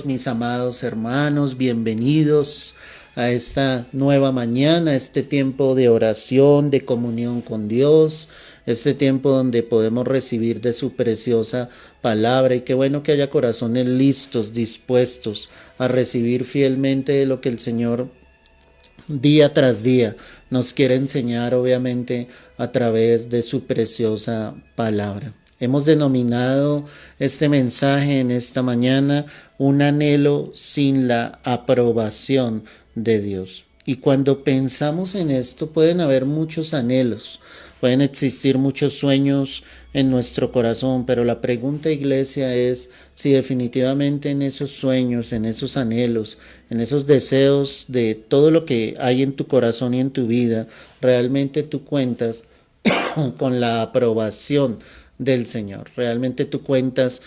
Mis amados hermanos, bienvenidos a esta nueva mañana, este tiempo de oración, de comunión con Dios, este tiempo donde podemos recibir de su preciosa palabra. Y qué bueno que haya corazones listos, dispuestos a recibir fielmente de lo que el Señor día tras día nos quiere enseñar, obviamente a través de su preciosa palabra. Hemos denominado este mensaje en esta mañana un anhelo sin la aprobación de Dios. Y cuando pensamos en esto pueden haber muchos anhelos, pueden existir muchos sueños en nuestro corazón, pero la pregunta, iglesia, es si definitivamente en esos sueños, en esos anhelos, en esos deseos de todo lo que hay en tu corazón y en tu vida, realmente tú cuentas con la aprobación del Señor. Realmente tú cuentas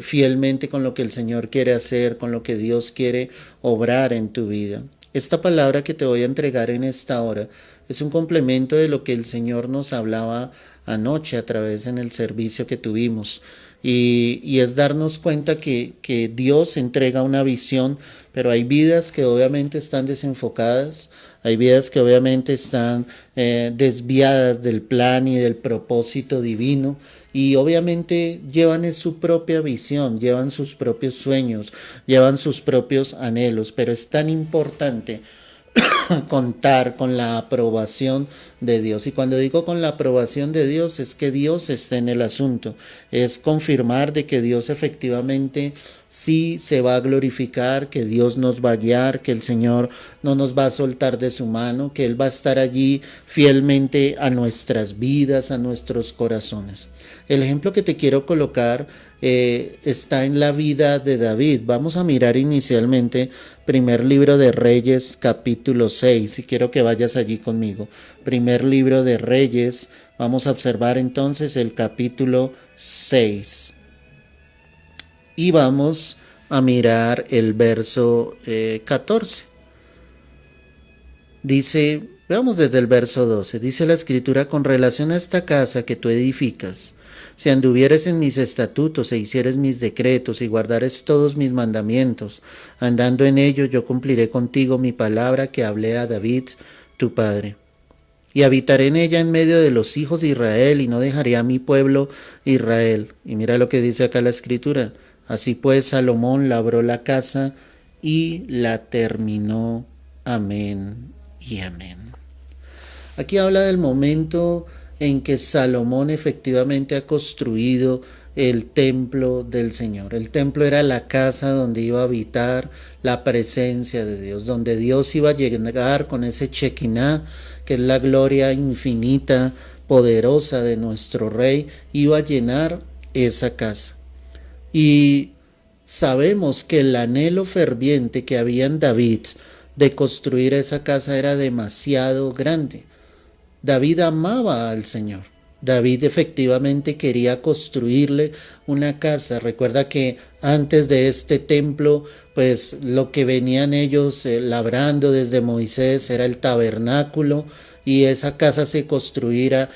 fielmente con lo que el Señor quiere hacer, con lo que Dios quiere obrar en tu vida. Esta palabra que te voy a entregar en esta hora es un complemento de lo que el Señor nos hablaba anoche a través en el servicio que tuvimos. Y es darnos cuenta que Dios entrega una visión, pero hay vidas que obviamente están desenfocadas, hay vidas que obviamente están desviadas del plan y del propósito divino, y obviamente llevan su propia visión, llevan sus propios sueños, llevan sus propios anhelos, pero es tan importante contar con la aprobación de Dios. Y cuando digo con la aprobación de Dios, es que Dios está en el asunto. Es confirmar de que Dios efectivamente sí se va a glorificar, que Dios nos va a guiar, que el Señor no nos va a soltar de su mano, que Él va a estar allí fielmente a nuestras vidas, a nuestros corazones. El ejemplo que te quiero colocar está en la vida de David. Vamos a mirar inicialmente primer libro de Reyes, capítulo 6, y quiero que vayas allí conmigo. Primer libro de Reyes, vamos a observar entonces el capítulo 6. Y vamos a mirar el verso 14. Dice, veamos desde el verso 12, dice la escritura: con relación a esta casa que tú edificas, si anduvieres en mis estatutos e hicieres mis decretos y guardares todos mis mandamientos, andando en ellos, yo cumpliré contigo mi palabra que hablé a David, tu padre. Y habitaré en ella en medio de los hijos de Israel, y no dejaré a mi pueblo Israel. Y mira lo que dice acá la escritura. Así pues, Salomón labró la casa y la terminó. Amén y amén. Aquí habla del momento en que Salomón efectivamente ha construido el templo del Señor. El templo era la casa donde iba a habitar la presencia de Dios, donde Dios iba a llegar con ese Shekinah, que es la gloria infinita, poderosa de nuestro Rey, iba a llenar esa casa. Y sabemos que el anhelo ferviente que había en David de construir esa casa era demasiado grande. David amaba al Señor. David efectivamente quería construirle una casa. Recuerda que antes de este templo, pues lo que venían ellos labrando desde Moisés era el tabernáculo, y esa casa se construirá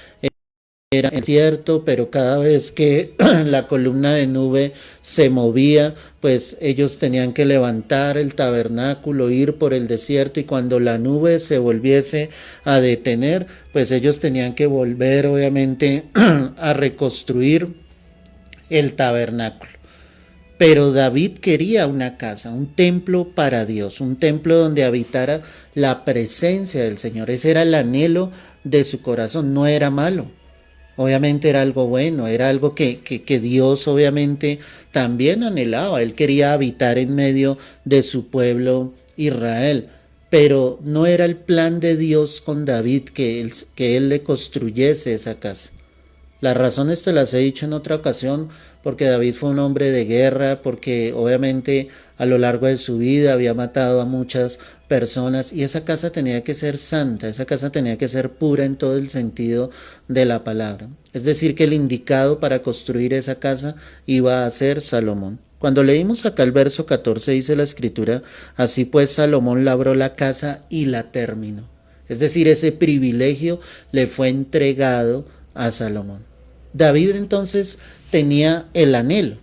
era cierto, pero cada vez que la columna de nube se movía, pues ellos tenían que levantar el tabernáculo, ir por el desierto, y cuando la nube se volviese a detener, pues ellos tenían que volver obviamente a reconstruir el tabernáculo. Pero David quería una casa, un templo para Dios, un templo donde habitara la presencia del Señor. Ese era el anhelo de su corazón, no era malo. Obviamente era algo bueno, era algo que Dios obviamente también anhelaba. Él quería habitar en medio de su pueblo Israel, pero no era el plan de Dios con David que él le construyese esa casa. Las razones te las he dicho en otra ocasión, porque David fue un hombre de guerra, porque obviamente a lo largo de su vida había matado a muchas personas, y esa casa tenía que ser santa, esa casa tenía que ser pura en todo el sentido de la palabra. Es decir, que el indicado para construir esa casa iba a ser Salomón. Cuando leímos acá el verso 14 dice la escritura: así pues Salomón labró la casa y la terminó. Es decir, ese privilegio le fue entregado a Salomón. David entonces tenía el anhelo.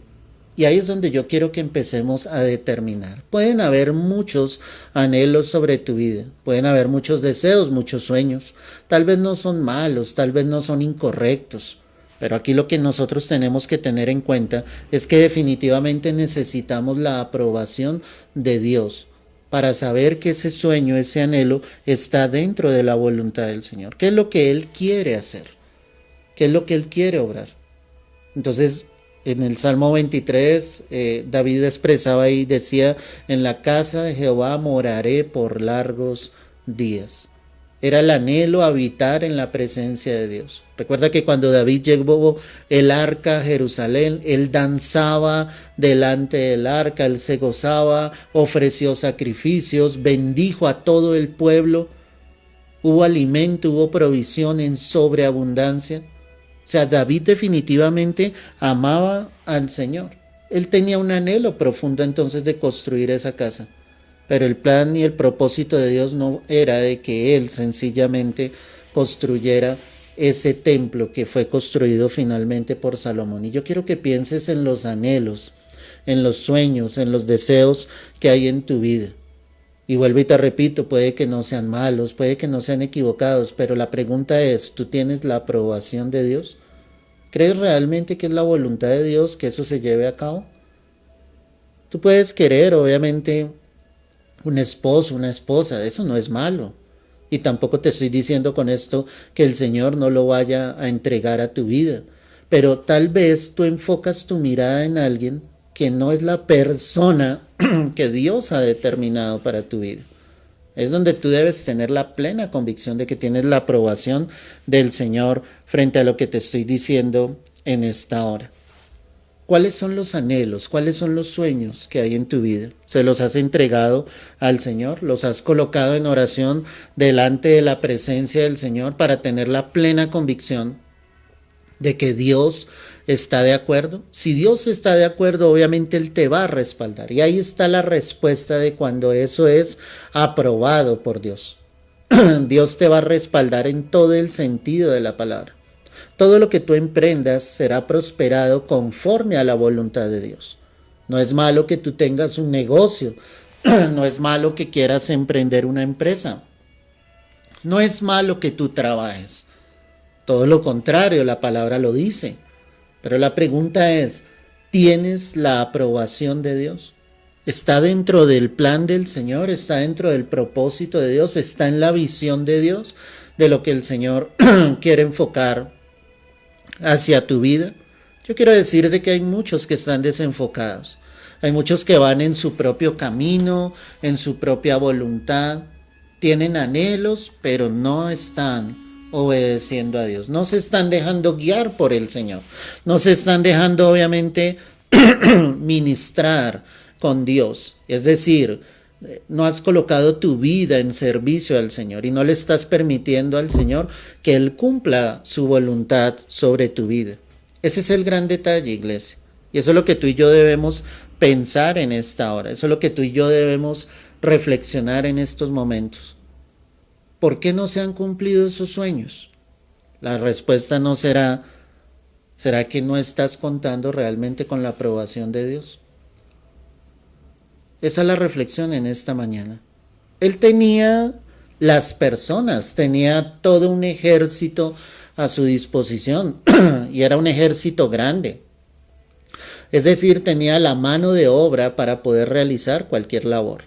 Y ahí es donde yo quiero que empecemos a determinar. Pueden haber muchos anhelos sobre tu vida, pueden haber muchos deseos, muchos sueños. Tal vez no son malos, tal vez no son incorrectos. Pero aquí lo que nosotros tenemos que tener en cuenta es que definitivamente necesitamos la aprobación de Dios para saber que ese sueño, ese anhelo está dentro de la voluntad del Señor. ¿Qué es lo que Él quiere hacer? ¿Qué es lo que Él quiere obrar? Entonces, en el Salmo 23, David expresaba y decía, en la casa de Jehová moraré por largos días. Era el anhelo habitar en la presencia de Dios. Recuerda que cuando David llevó el arca a Jerusalén, él danzaba delante del arca, él se gozaba, ofreció sacrificios, bendijo a todo el pueblo. Hubo alimento, hubo provisión en sobreabundancia. O sea, David definitivamente amaba al Señor. Él tenía un anhelo profundo entonces de construir esa casa. Pero el plan y el propósito de Dios no era de que Él sencillamente construyera ese templo que fue construido finalmente por Salomón. Y yo quiero que pienses en los anhelos, en los sueños, en los deseos que hay en tu vida. Y vuelvo y te repito, puede que no sean malos, puede que no sean equivocados, pero la pregunta es, ¿tú tienes la aprobación de Dios? ¿Crees realmente que es la voluntad de Dios que eso se lleve a cabo? Tú puedes querer, obviamente, un esposo, una esposa, eso no es malo. Y tampoco te estoy diciendo con esto que el Señor no lo vaya a entregar a tu vida. Pero tal vez tú enfocas tu mirada en alguien que no es la persona que Dios ha determinado para tu vida. Es donde tú debes tener la plena convicción de que tienes la aprobación del Señor frente a lo que te estoy diciendo en esta hora. ¿Cuáles son los anhelos? ¿Cuáles son los sueños que hay en tu vida? ¿Se los has entregado al Señor? ¿Los has colocado en oración delante de la presencia del Señor para tener la plena convicción de que Dios está de acuerdo? Si Dios está de acuerdo, obviamente Él te va a respaldar. Y ahí está la respuesta de cuando eso es aprobado por Dios. Dios te va a respaldar en todo el sentido de la palabra. Todo lo que tú emprendas será prosperado conforme a la voluntad de Dios. No es malo que tú tengas un negocio, no es malo que quieras emprender una empresa, no es malo que tú trabajes. Todo lo contrario, la palabra lo dice. Pero la pregunta es, ¿tienes la aprobación de Dios? ¿Está dentro del plan del Señor? ¿Está dentro del propósito de Dios? ¿Está en la visión de Dios de lo que el Señor quiere enfocar hacia tu vida? Yo quiero decirte que hay muchos que están desenfocados. Hay muchos que van en su propio camino, en su propia voluntad. Tienen anhelos, pero no están obedeciendo a Dios. No se están dejando guiar por el Señor. No se están dejando, obviamente, ministrar con Dios. Es decir, no has colocado tu vida en servicio al Señor y no le estás permitiendo al Señor que Él cumpla su voluntad sobre tu vida. Ese es el gran detalle, iglesia. Y eso es lo que tú y yo debemos pensar en esta hora. Eso es lo que tú y yo debemos reflexionar en estos momentos. ¿Por qué no se han cumplido esos sueños? La respuesta no será, ¿será que no estás contando realmente con la aprobación de Dios? Esa es la reflexión en esta mañana. Él tenía las personas, tenía todo un ejército a su disposición y era un ejército grande. Es decir, tenía la mano de obra para poder realizar cualquier labor.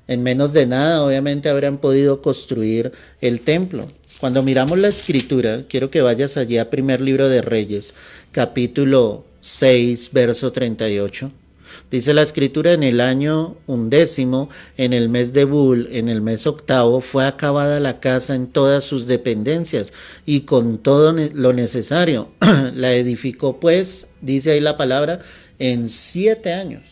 En menos de nada, obviamente, habrían podido construir el templo. Cuando miramos la escritura, quiero que vayas allí a primer libro de Reyes, capítulo 6, verso 38. Dice la escritura, en el año 11, en el mes de Bul, en el mes 8, fue acabada la casa en todas sus dependencias y con todo lo necesario. La edificó pues, dice ahí la palabra, en 7 años.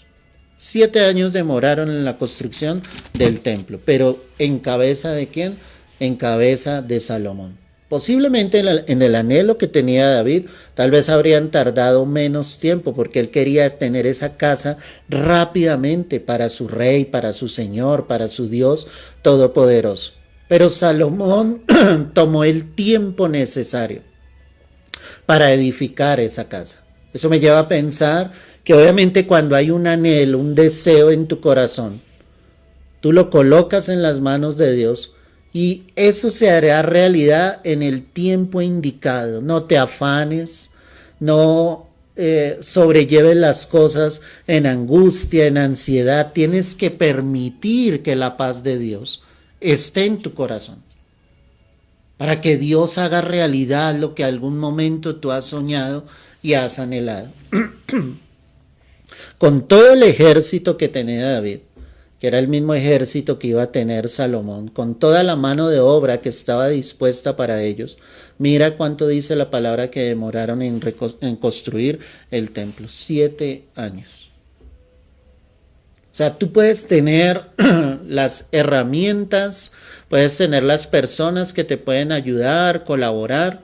7 años demoraron en la construcción del templo, pero ¿en cabeza de quién? En cabeza de Salomón. Posiblemente en el anhelo que tenía David, tal vez habrían tardado menos tiempo porque él quería tener esa casa rápidamente para su rey, para su Señor, para su Dios todopoderoso. Pero Salomón tomó el tiempo necesario para edificar esa casa. Eso me lleva a pensar que obviamente cuando hay un anhelo, un deseo en tu corazón, tú lo colocas en las manos de Dios y eso se hará realidad en el tiempo indicado. No te afanes, no sobrelleves las cosas en angustia, en ansiedad. Tienes que permitir que la paz de Dios esté en tu corazón, para que Dios haga realidad lo que algún momento tú has soñado y has anhelado. Con todo el ejército que tenía David, que era el mismo ejército que iba a tener Salomón, con toda la mano de obra que estaba dispuesta para ellos, mira cuánto dice la palabra que demoraron en construir el templo, 7 años. O sea, tú puedes tener las herramientas, puedes tener las personas que te pueden ayudar, colaborar,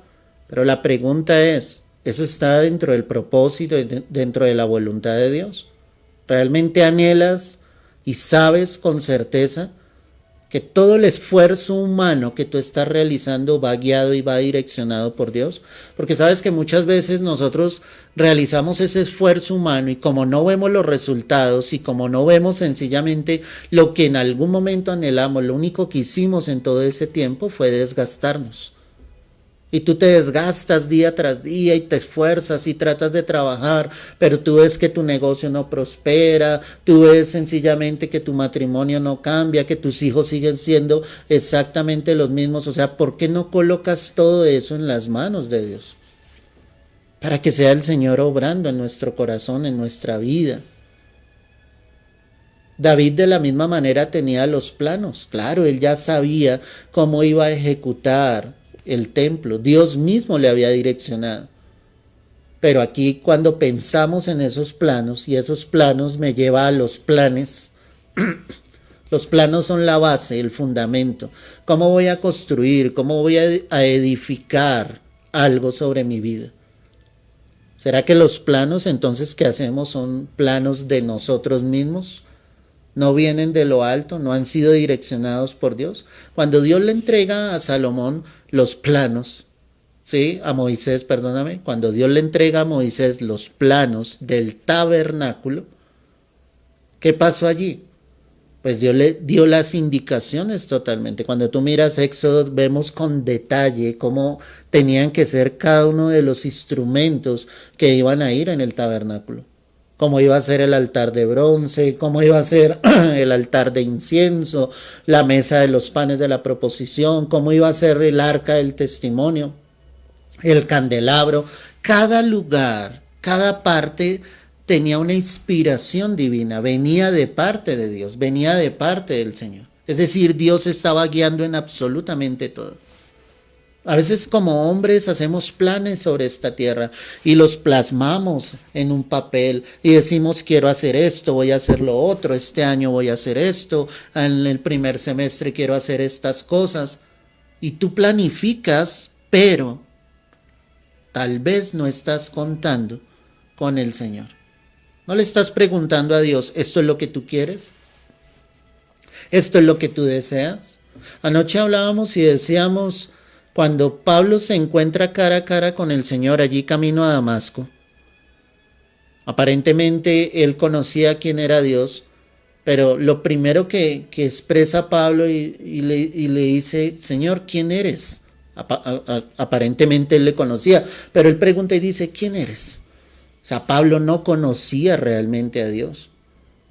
pero la pregunta es, ¿eso está dentro del propósito, dentro de la voluntad de Dios? ¿Realmente anhelas y sabes con certeza que todo el esfuerzo humano que tú estás realizando va guiado y va direccionado por Dios? Porque sabes que muchas veces nosotros realizamos ese esfuerzo humano y como no vemos los resultados y como no vemos sencillamente lo que en algún momento anhelamos, lo único que hicimos en todo ese tiempo fue desgastarnos. Y tú te desgastas día tras día y te esfuerzas y tratas de trabajar, pero tú ves que tu negocio no prospera, tú ves sencillamente que tu matrimonio no cambia, que tus hijos siguen siendo exactamente los mismos. O sea, ¿por qué no colocas todo eso en las manos de Dios? Para que sea el Señor obrando en nuestro corazón, en nuestra vida. David de la misma manera tenía los planos. Claro, él ya sabía cómo iba a ejecutar el templo, Dios mismo le había direccionado. Pero aquí cuando pensamos en esos planos, y esos planos me lleva a los planes, los planos son la base, el fundamento. ¿Cómo voy a construir? ¿Cómo voy a edificar algo sobre mi vida? ¿Será que los planos entonces que hacemos son planos de nosotros mismos? ¿No vienen de lo alto? ¿No han sido direccionados por Dios? Cuando Dios le entrega a Salomón los planos, ¿sí? A Moisés, perdóname, cuando Dios le entrega a Moisés los planos del tabernáculo, ¿qué pasó allí? Pues Dios le dio las indicaciones totalmente. Cuando tú miras Éxodo, vemos con detalle cómo tenían que ser cada uno de los instrumentos que iban a ir en el tabernáculo. Cómo iba a ser el altar de bronce, cómo iba a ser el altar de incienso, la mesa de los panes de la proposición, cómo iba a ser el arca del testimonio, el candelabro. Cada lugar, cada parte tenía una inspiración divina, venía de parte de Dios, venía de parte del Señor. Es decir, Dios estaba guiando en absolutamente todo. A veces como hombres hacemos planes sobre esta tierra y los plasmamos en un papel y decimos quiero hacer esto, voy a hacer lo otro, este año voy a hacer esto, en el primer semestre quiero hacer estas cosas. Y tú planificas, pero tal vez no estás contando con el Señor. No le estás preguntando a Dios, ¿esto es lo que tú quieres? ¿Esto es lo que tú deseas? Anoche hablábamos y decíamos, cuando Pablo se encuentra cara a cara con el Señor allí camino a Damasco, aparentemente él conocía quién era Dios, pero lo primero que expresa Pablo y le dice, Señor, ¿quién eres? Aparentemente él le conocía, pero él pregunta y dice, ¿quién eres? O sea, Pablo no conocía realmente a Dios.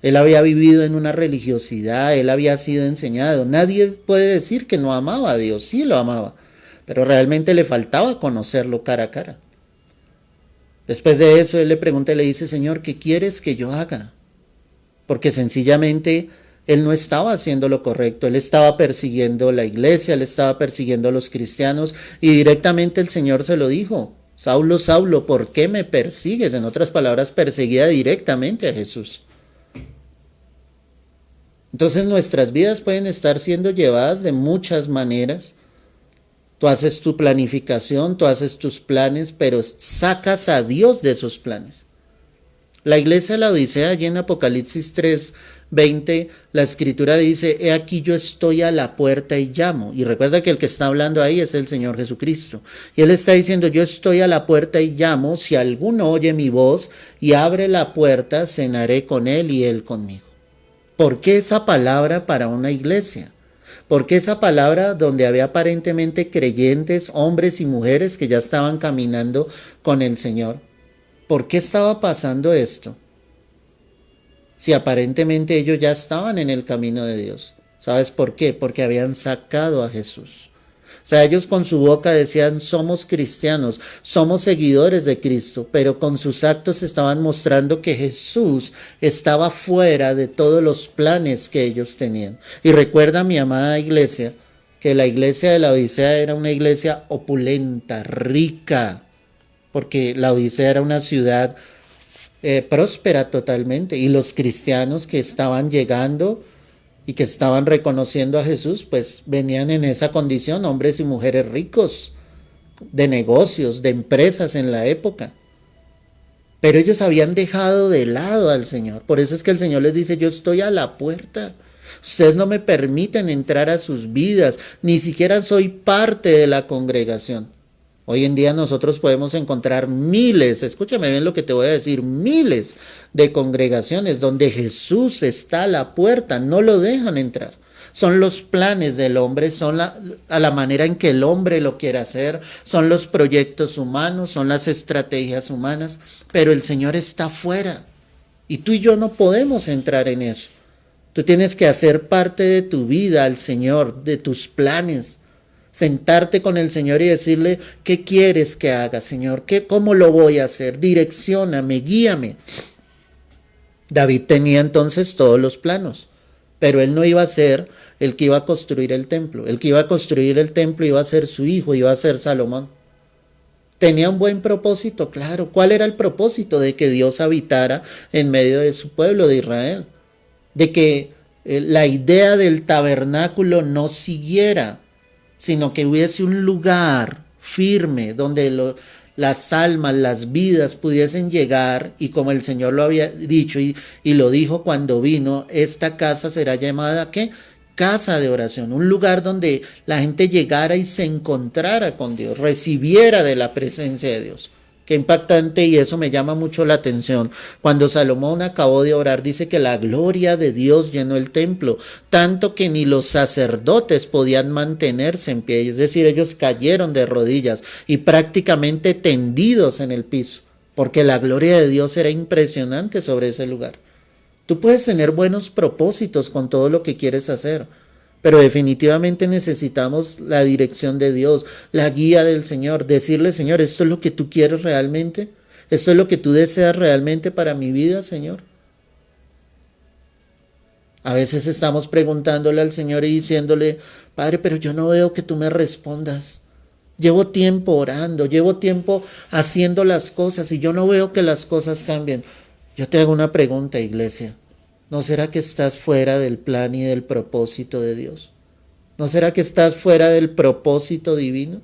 Él había vivido en una religiosidad, él había sido enseñado. Nadie puede decir que no amaba a Dios, sí lo amaba, pero realmente le faltaba conocerlo cara a cara. Después de eso, él le pregunta y le dice, Señor, ¿qué quieres que yo haga? Porque sencillamente él no estaba haciendo lo correcto, él estaba persiguiendo la iglesia, él estaba persiguiendo a los cristianos y directamente el Señor se lo dijo, Saulo, Saulo, ¿por qué me persigues? En otras palabras, perseguía directamente a Jesús. Entonces nuestras vidas pueden estar siendo llevadas de muchas maneras. Tú haces tu planificación, tú haces tus planes, pero sacas a Dios de esos planes. La iglesia de la Odisea, allí en Apocalipsis 3:20, la escritura dice, he aquí yo estoy a la puerta y llamo. Y recuerda que el que está hablando ahí es el Señor Jesucristo. Y Él está diciendo, yo estoy a la puerta y llamo, si alguno oye mi voz y abre la puerta, cenaré con él y él conmigo. ¿Por qué esa palabra para una iglesia? ¿Por qué esa palabra donde había aparentemente creyentes, hombres y mujeres que ya estaban caminando con el Señor? ¿Por qué estaba pasando esto? Si aparentemente ellos ya estaban en el camino de Dios. ¿Sabes por qué? Porque habían sacado a Jesús. O sea, ellos con su boca decían, somos cristianos, somos seguidores de Cristo, pero con sus actos estaban mostrando que Jesús estaba fuera de todos los planes que ellos tenían. Y recuerda, mi amada iglesia, que la iglesia de la Odisea era una iglesia opulenta, rica, porque la Odisea era una ciudad próspera totalmente, y los cristianos que estaban llegando y que estaban reconociendo a Jesús, pues venían en esa condición, hombres y mujeres ricos, de negocios, de empresas en la época. Pero ellos habían dejado de lado al Señor. Por eso es que el Señor les dice, yo estoy a la puerta. Ustedes no me permiten entrar a sus vidas, ni siquiera soy parte de la congregación. Hoy en día nosotros podemos encontrar miles, escúchame bien lo que te voy a decir, miles de congregaciones donde Jesús está a la puerta, no lo dejan entrar. Son los planes del hombre, son a la manera en que el hombre lo quiere hacer, son los proyectos humanos, son las estrategias humanas, pero el Señor está fuera y tú y yo no podemos entrar en eso. Tú tienes que hacer parte de tu vida al Señor, de tus planes. Sentarte con el Señor y decirle, ¿qué quieres que haga, Señor? ¿Cómo lo voy a hacer? Direccióname, guíame. David tenía entonces todos los planos, pero él no iba a ser el que iba a construir el templo. El que iba a construir el templo iba a ser su hijo, iba a ser Salomón. ¿Tenía un buen propósito? Claro. ¿Cuál era el propósito? De que Dios habitara en medio de su pueblo de Israel. De que la idea del tabernáculo no siguiera, sino que hubiese un lugar firme donde las almas, las vidas pudiesen llegar, y como el Señor lo había dicho y lo dijo cuando vino, esta casa será llamada, ¿qué? Casa de oración, un lugar donde la gente llegara y se encontrara con Dios, recibiera de la presencia de Dios. Qué impactante, y eso me llama mucho la atención. Cuando Salomón acabó de orar, dice que la gloria de Dios llenó el templo, tanto que ni los sacerdotes podían mantenerse en pie, es decir, ellos cayeron de rodillas y prácticamente tendidos en el piso, porque la gloria de Dios era impresionante sobre ese lugar. Tú puedes tener buenos propósitos con todo lo que quieres hacer, pero definitivamente necesitamos la dirección de Dios, la guía del Señor, decirle, Señor, ¿esto es lo que tú quieres realmente? ¿Esto es lo que tú deseas realmente para mi vida, Señor? A veces estamos preguntándole al Señor y diciéndole, Padre, pero yo no veo que tú me respondas. Llevo tiempo orando, llevo tiempo haciendo las cosas y yo no veo que las cosas cambien. Yo te hago una pregunta, iglesia. ¿No será que estás fuera del plan y del propósito de Dios? ¿No será que estás fuera del propósito divino?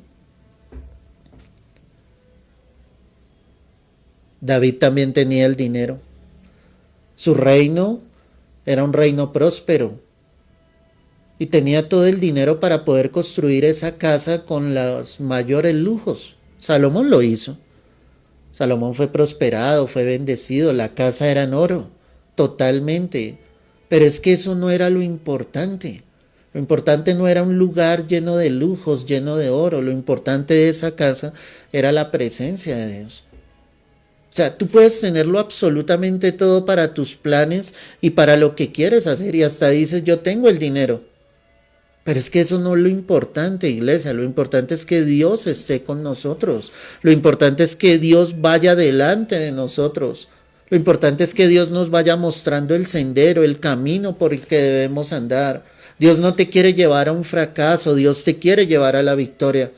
David también tenía el dinero. Su reino era un reino próspero y tenía todo el dinero para poder construir esa casa con los mayores lujos. Salomón lo hizo. Salomón fue prosperado, fue bendecido, la casa era en oro. Totalmente, pero es que eso no era lo importante. Lo importante no era un lugar lleno de lujos, lleno de oro. Lo importante de esa casa era la presencia de Dios. O sea, tú puedes tenerlo absolutamente todo para tus planes y para lo que quieres hacer, y hasta dices, yo tengo el dinero. Pero es que eso no es lo importante, iglesia. Lo importante es que Dios esté con nosotros. Lo importante es que Dios vaya delante de nosotros. Lo importante es que Dios nos vaya mostrando el sendero, el camino por el que debemos andar. Dios no te quiere llevar a un fracaso, Dios te quiere llevar a la victoria.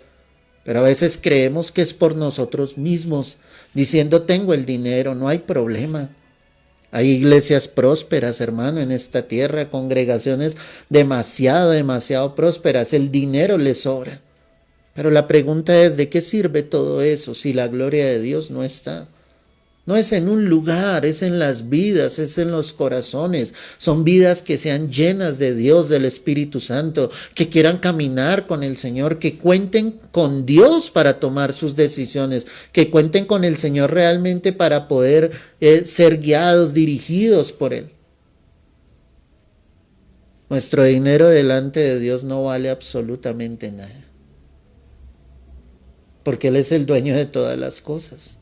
Pero a veces creemos que es por nosotros mismos, diciendo tengo el dinero, no hay problema. Hay iglesias prósperas, hermano, en esta tierra, congregaciones demasiado prósperas, el dinero les sobra. Pero la pregunta es, ¿de qué sirve todo eso si la gloria de Dios no está? No es en un lugar, es en las vidas, es en los corazones. Son vidas que sean llenas de Dios, del Espíritu Santo, que quieran caminar con el Señor, que cuenten con Dios para tomar sus decisiones, que cuenten con el Señor realmente para poder ser guiados, dirigidos por Él. Nuestro dinero delante de Dios no vale absolutamente nada, porque Él es el dueño de todas las cosas.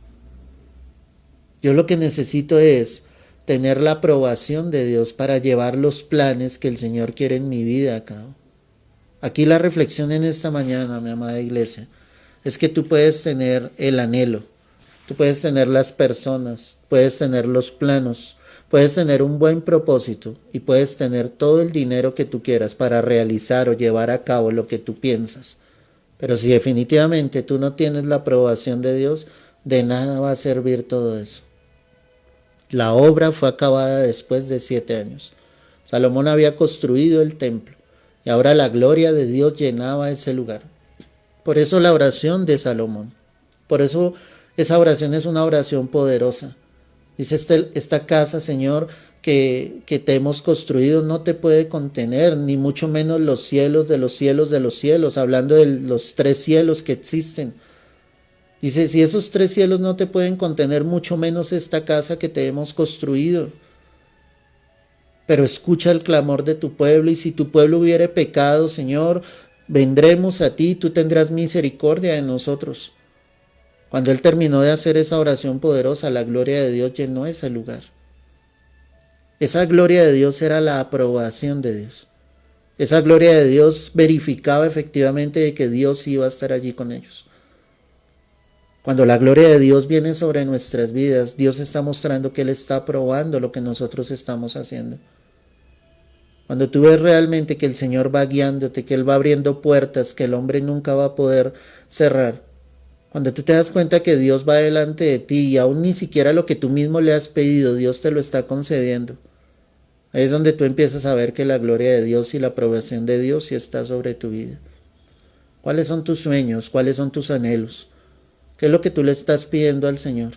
Yo lo que necesito es tener la aprobación de Dios para llevar los planes que el Señor quiere en mi vida a cabo. Aquí la reflexión en esta mañana, mi amada iglesia, es que tú puedes tener el anhelo, tú puedes tener las personas, puedes tener los planos, puedes tener un buen propósito y puedes tener todo el dinero que tú quieras para realizar o llevar a cabo lo que tú piensas. Pero si definitivamente tú no tienes la aprobación de Dios, de nada va a servir todo eso. La obra fue acabada después de 7 años. Salomón había construido el templo y ahora la gloria de Dios llenaba ese lugar. Por eso la oración de Salomón, por eso esa oración es una oración poderosa. Dice, esta casa, Señor, que te hemos construido no te puede contener, ni mucho menos los cielos de los cielos de los cielos, hablando de los 3 cielos que existen. Dice, si esos 3 cielos no te pueden contener, mucho menos esta casa que te hemos construido. Pero escucha el clamor de tu pueblo, y si tu pueblo hubiere pecado, Señor, vendremos a ti, tú tendrás misericordia de nosotros. Cuando él terminó de hacer esa oración poderosa, la gloria de Dios llenó ese lugar. Esa gloria de Dios era la aprobación de Dios. Esa gloria de Dios verificaba efectivamente de que Dios iba a estar allí con ellos. Cuando la gloria de Dios viene sobre nuestras vidas, Dios está mostrando que Él está aprobando lo que nosotros estamos haciendo. Cuando tú ves realmente que el Señor va guiándote, que Él va abriendo puertas que el hombre nunca va a poder cerrar, cuando tú te das cuenta que Dios va delante de ti y aún ni siquiera lo que tú mismo le has pedido, Dios te lo está concediendo, ahí es donde tú empiezas a ver que la gloria de Dios y la aprobación de Dios sí está sobre tu vida. ¿Cuáles son tus sueños? ¿Cuáles son tus anhelos? ¿Qué es lo que tú le estás pidiendo al Señor?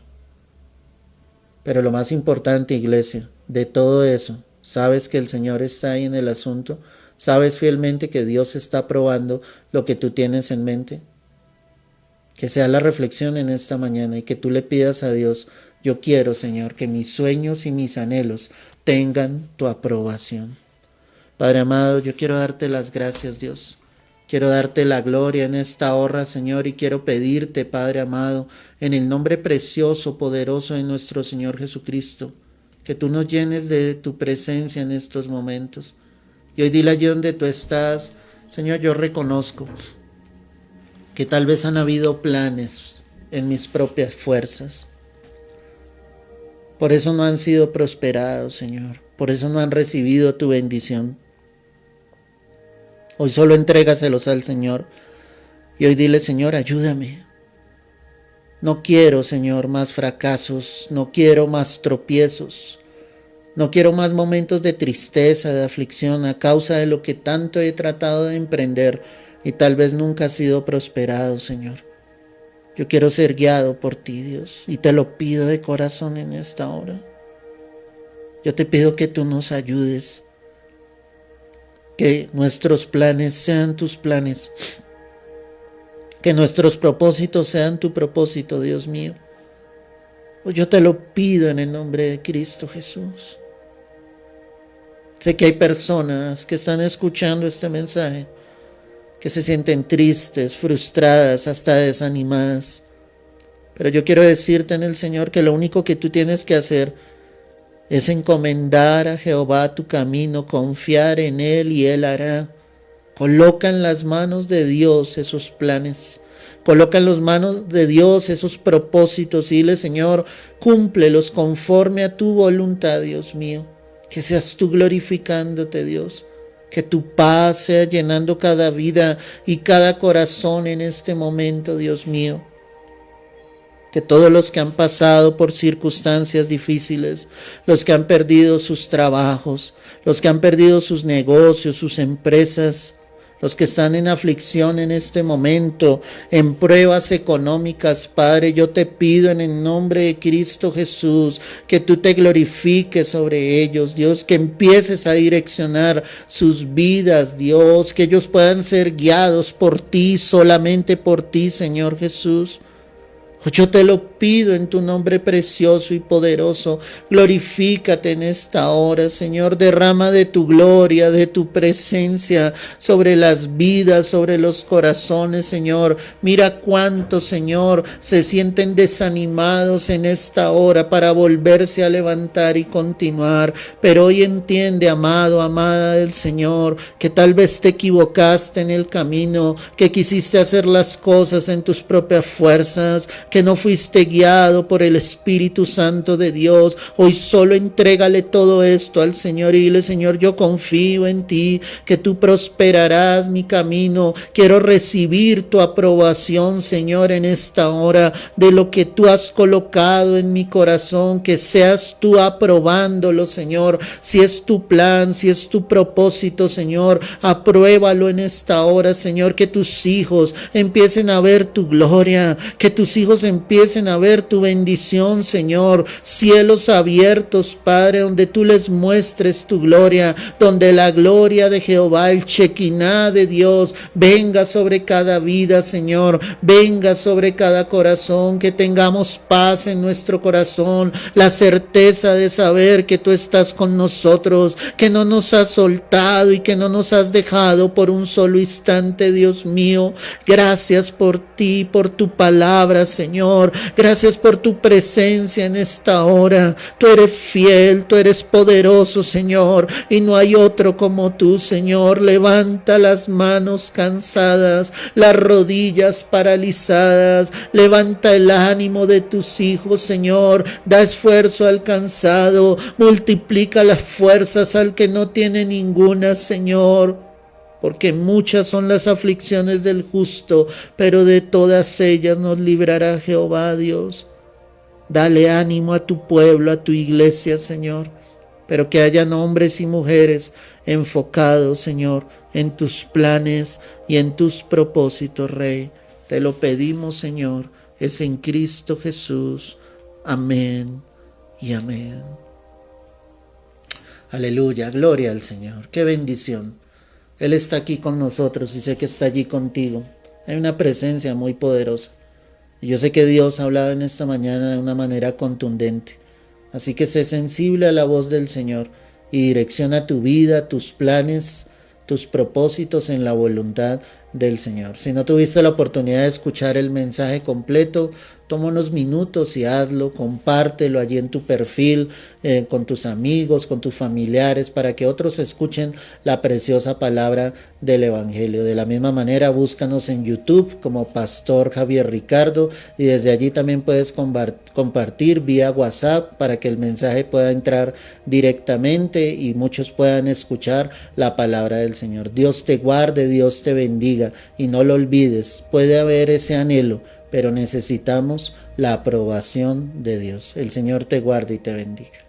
Pero lo más importante, iglesia, de todo eso, sabes que el Señor está ahí en el asunto, sabes fielmente que Dios está aprobando lo que tú tienes en mente. Que sea la reflexión en esta mañana y que tú le pidas a Dios, yo quiero, Señor, que mis sueños y mis anhelos tengan tu aprobación. Padre amado, yo quiero darte las gracias, Dios. Quiero darte la gloria en esta hora, Señor, y quiero pedirte, Padre amado, en el nombre precioso, poderoso de nuestro Señor Jesucristo, que tú nos llenes de tu presencia en estos momentos. Y hoy dile allí donde tú estás, Señor, yo reconozco que tal vez han habido planes en mis propias fuerzas. Por eso no han sido prosperados, Señor. Por eso no han recibido tu bendición. Hoy solo entrégaselos al Señor. Y hoy dile, Señor, ayúdame. No quiero, Señor, más fracasos. No quiero más tropiezos. No quiero más momentos de tristeza, de aflicción a causa de lo que tanto he tratado de emprender y tal vez nunca ha sido prosperado, Señor. Yo quiero ser guiado por ti, Dios, y te lo pido de corazón en esta hora. Yo te pido que tú nos ayudes, que nuestros planes sean tus planes, que nuestros propósitos sean tu propósito, Dios mío. Yo te lo pido en el nombre de Cristo Jesús. Sé que hay personas que están escuchando este mensaje, que se sienten tristes, frustradas, hasta desanimadas. Pero yo quiero decirte en el Señor que lo único que tú tienes que hacer es encomendar a Jehová tu camino, confiar en Él y Él hará. Coloca en las manos de Dios esos planes. Coloca en las manos de Dios esos propósitos y dile, Señor, cúmplelos conforme a tu voluntad, Dios mío. Que seas tú glorificándote, Dios. Que tu paz sea llenando cada vida y cada corazón en este momento, Dios mío. Que todos los que han pasado por circunstancias difíciles, los que han perdido sus trabajos, los que han perdido sus negocios, sus empresas, los que están en aflicción en este momento, en pruebas económicas, Padre, yo te pido en el nombre de Cristo Jesús que tú te glorifiques sobre ellos, Dios, que empieces a direccionar sus vidas, Dios, que ellos puedan ser guiados por ti, solamente por ti, Señor Jesús. Yo te lo pido en tu nombre precioso y poderoso. Glorifícate en esta hora, Señor. Derrama de tu gloria, de tu presencia sobre las vidas, sobre los corazones, Señor. Mira cuántos, Señor, se sienten desanimados en esta hora para volverse a levantar y continuar. Pero hoy entiende, amado, amada del Señor, que tal vez te equivocaste en el camino, que quisiste hacer las cosas en tus propias fuerzas, que no fuiste guiado por el Espíritu Santo de Dios. Hoy solo entrégale todo esto al Señor y dile: Señor, yo confío en ti, que tú prosperarás mi camino. Quiero recibir tu aprobación, Señor, en esta hora de lo que tú has colocado en mi corazón, que seas tú aprobándolo, Señor. Si es tu plan, si es tu propósito, Señor, apruébalo en esta hora, Señor, que tus hijos empiecen a ver tu gloria, que tus hijos empiecen a ver tu bendición, Señor. Cielos abiertos, Padre, donde tú les muestres tu gloria, donde la gloria de Jehová, el Shekinah de Dios, venga sobre cada vida, Señor, venga sobre cada corazón, que tengamos paz en nuestro corazón, la certeza de saber que tú estás con nosotros, que no nos has soltado y que no nos has dejado por un solo instante, Dios mío. Gracias por ti, por tu palabra, Señor. Gracias por tu presencia en esta hora. Tú eres fiel, tú eres poderoso, Señor, y no hay otro como tú, Señor. Levanta las manos cansadas, las rodillas paralizadas. Levanta el ánimo de tus hijos, Señor. Da esfuerzo al cansado. Multiplica las fuerzas al que no tiene ninguna, Señor. Porque muchas son las aflicciones del justo, pero de todas ellas nos librará Jehová Dios. Dale ánimo a tu pueblo, a tu iglesia, Señor, pero que hayan hombres y mujeres enfocados, Señor, en tus planes y en tus propósitos, Rey. Te lo pedimos, Señor, es en Cristo Jesús. Amén y amén. Aleluya, gloria al Señor. Qué bendición. Él está aquí con nosotros y sé que está allí contigo. Hay una presencia muy poderosa. Y yo sé que Dios ha hablado en esta mañana de una manera contundente. Así que sé sensible a la voz del Señor y direcciona tu vida, tus planes, tus propósitos en la voluntad del Señor. Si no tuviste la oportunidad de escuchar el mensaje completo, toma unos minutos y hazlo, compártelo allí en tu perfil, con tus amigos, con tus familiares, para que otros escuchen la preciosa palabra del Evangelio. De la misma manera, búscanos en YouTube como Pastor Javier Ricardo y desde allí también puedes compartir vía WhatsApp para que el mensaje pueda entrar directamente y muchos puedan escuchar la palabra del Señor. Dios te guarde, Dios te bendiga y no lo olvides, puede haber ese anhelo, pero necesitamos la aprobación de Dios. El Señor te guarde y te bendiga.